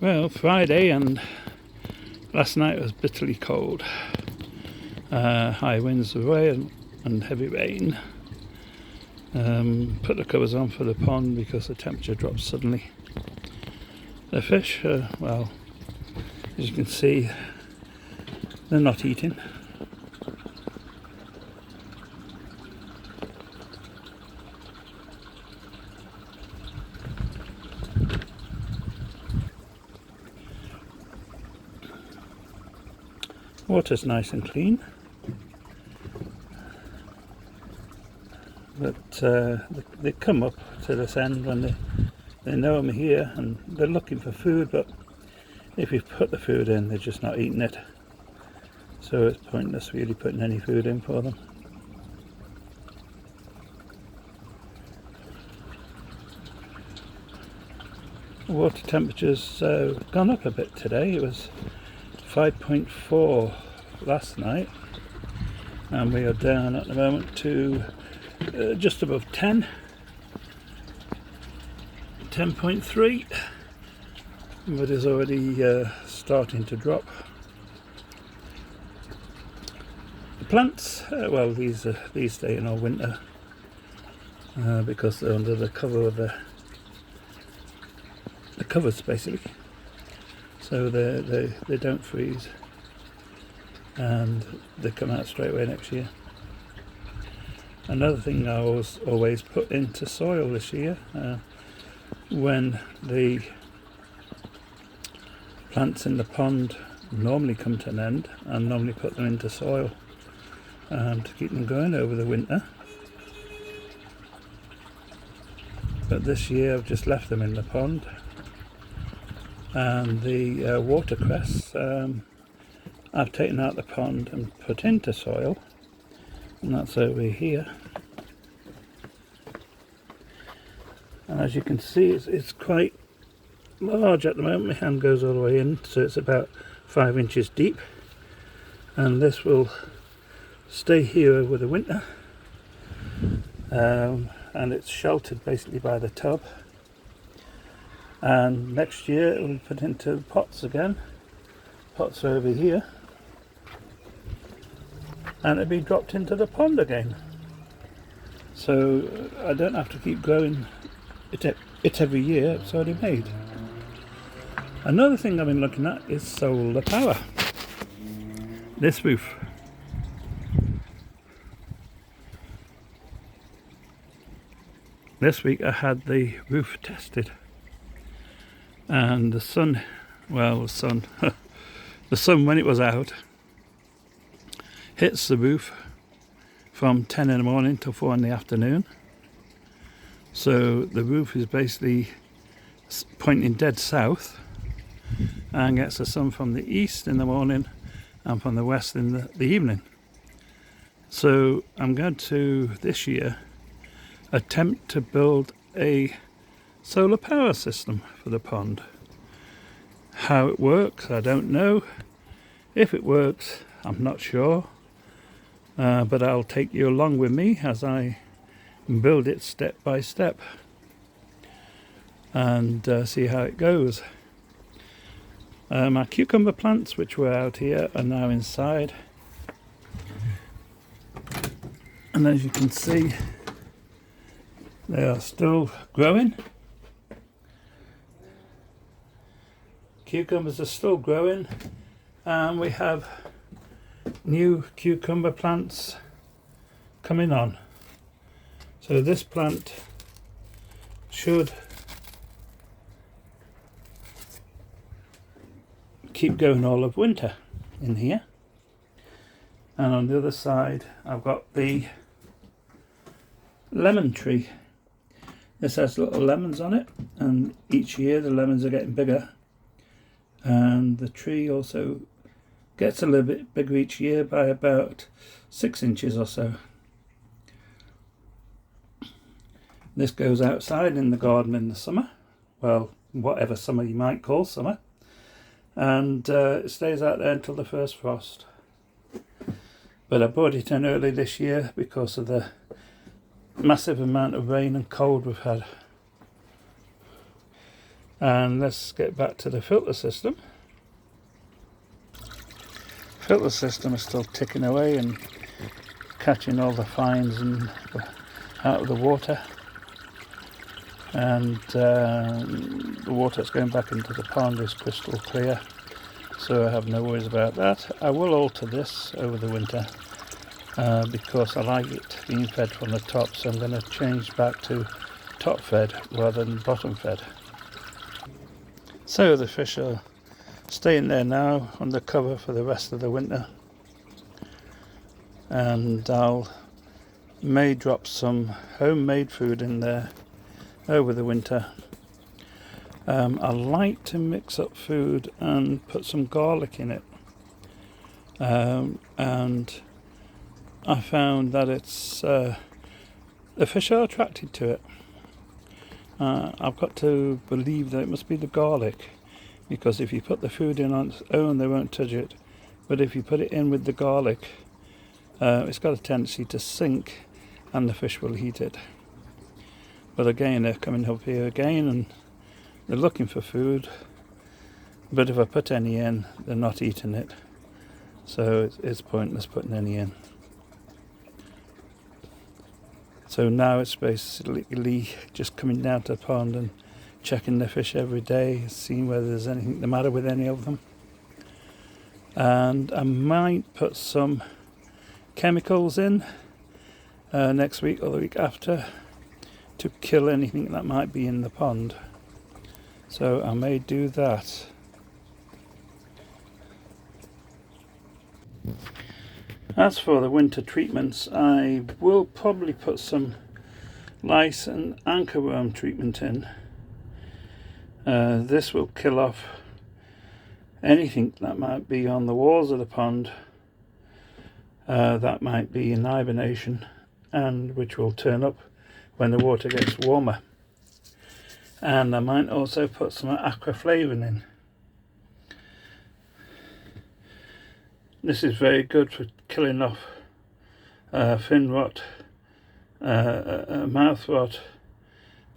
Well, Friday and last night was bitterly cold. High winds away and heavy rain. Put the covers on for the pond because the temperature dropped suddenly. The fish, well, as you can see, they're not eating. Water's nice and clean, but they come up to this end when they know I'm here and they're looking for food, but if you put the food in, they're just not eating it, so it's pointless really putting any food in for them. The water temperature's gone up a bit today. It was 5.4 last night, and we are down at the moment to just above 10, 10.3, but is already starting to drop. The plants, well, these stay in all winter because they're under the cover of the covers basically. So they don't freeze, and they come out straight away next year. Another thing I always put into soil this year, when the plants in the pond normally come to an end, I normally put them into soil to keep them going over the winter. But this year I've just left them in the pond. And the watercress I've taken out the pond and put into soil, and that's over here. And as you can see, it's quite large at the moment. My hand goes all the way in, so it's about 5 inches deep, and this will stay here over the winter, and it's sheltered basically by the tub. And next year it will be put into pots again. Pots are over here, and it'll be dropped into the pond again. So I don't have to keep growing it every year. It's already made. Another thing I've been looking at is solar power. This roof. This week I had the roof tested. And the sun when it was out, hits the roof from 10 in the morning till 4 in the afternoon. So the roof is basically pointing dead south and gets the sun from the east in the morning and from the west in the evening. So I'm going to, this year, attempt to build a solar power system for the pond. How it works, I don't know. If it works, I'm not sure. But I'll take you along with me as I build it step by step and see how it goes. My cucumber plants, which were out here, are now inside. And as you can see, they are still growing. Cucumbers are still growing, and we have new cucumber plants coming on. So this plant should keep going all of winter in here. And on the other side I've got the lemon tree. This has little lemons on it, and each year the lemons are getting bigger, and the tree also gets a little bit bigger each year by about 6 inches or so. This goes outside in the garden in the summer, well, whatever summer you might call summer, and it stays out there until the first frost. But I brought it in early this year because of the massive amount of rain and cold we've had. And let's get back to the filter system. Filter system is still ticking away and catching all the fines and out of the water, and the water that's going back into the pond is crystal clear, so I have no worries about that. I will alter this over the winter because I like it being fed from the top, so I'm going to change back to top fed rather than bottom fed. So the fish are staying there now under cover for the rest of the winter, and may drop some homemade food in there over the winter. I like to mix up food and put some garlic in it, and I found that it's the fish are attracted to it. I've got to believe that it must be the garlic, because if you put the food in on its own they won't touch it, but if you put it in with the garlic, it's got a tendency to sink and the fish will eat it. But again, they're coming up here again and they're looking for food, but if I put any in, they're not eating it, so it's pointless putting any in. So now it's basically just coming down to the pond and checking the fish every day, seeing whether there's anything the matter with any of them. And I might put some chemicals in next week or the week after to kill anything that might be in the pond. So I may do that. As for the winter treatments, I will probably put some lice and anchorworm treatment in. This will kill off anything that might be on the walls of the pond that might be in hibernation, and which will turn up when the water gets warmer. And I might also put some aquaflavin in. This is very good for killing off fin rot, mouth rot,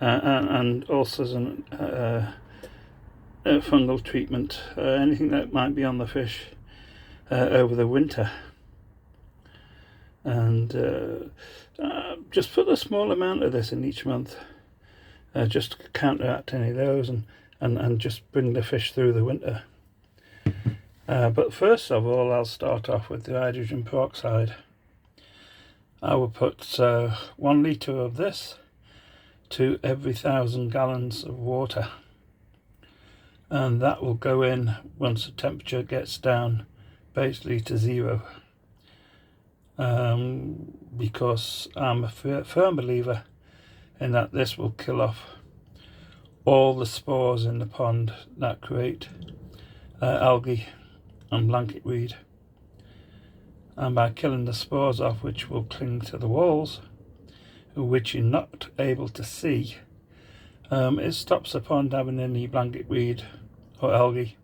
and ulcers and fungal treatment, anything that might be on the fish over the winter. And just put a small amount of this in each month, just to counteract any of those and just bring the fish through the winter. But first of all, I'll start off with the hydrogen peroxide. I will put 1 litre of this to every 1,000 gallons of water, and that will go in once the temperature gets down basically to 0, because I'm a firm believer in that this will kill off all the spores in the pond that create algae and blanket weed, and by killing the spores off, which will cling to the walls, which you're not able to see, it stops the pond having any blanket weed or algae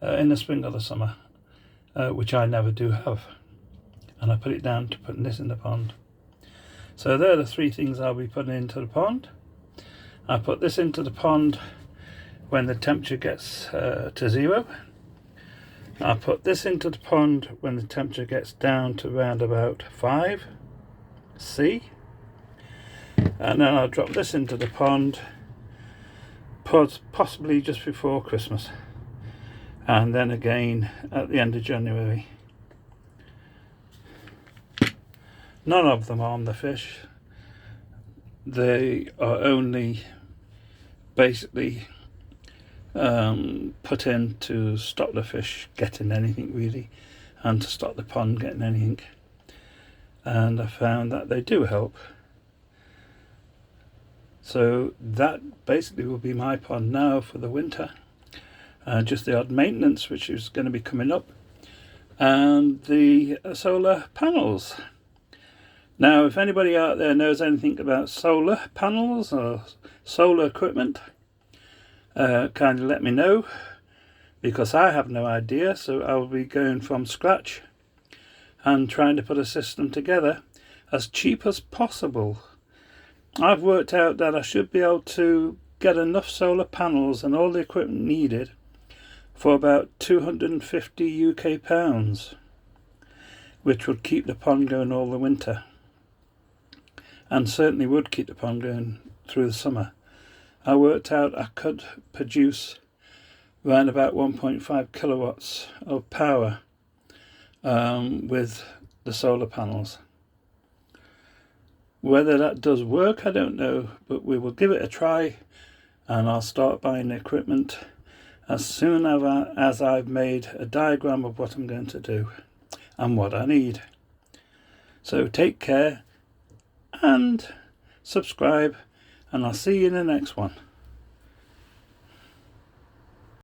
in the spring or the summer, which I never do have, and I put it down to putting this in the pond. So there are the 3 things I'll be putting into the pond. I put this into the pond when the temperature gets to 0. I'll put this into the pond when the temperature gets down to around about 5 C, and then I'll drop this into the pond possibly just before Christmas, and then again at the end of January. None of them are on the fish. They are only basically put in to stop the fish getting anything really, and to stop the pond getting anything, and I found that they do help. So that basically will be my pond now for the winter. Just the odd maintenance which is going to be coming up, and the solar panels. Now if anybody out there knows anything about solar panels or solar equipment, kindly let me know, because I have no idea. So I'll be going from scratch and trying to put a system together as cheap as possible. I've worked out that I should be able to get enough solar panels and all the equipment needed for about 250 UK pounds, which would keep the pond going all the winter, and certainly would keep the pond going through the summer. I worked out I could produce around about 1.5 kilowatts of power with the solar panels. Whether that does work, I don't know, but we will give it a try, and I'll start buying the equipment as soon as I've made a diagram of what I'm going to do and what I need. So take care and subscribe, and I'll see you in the next one.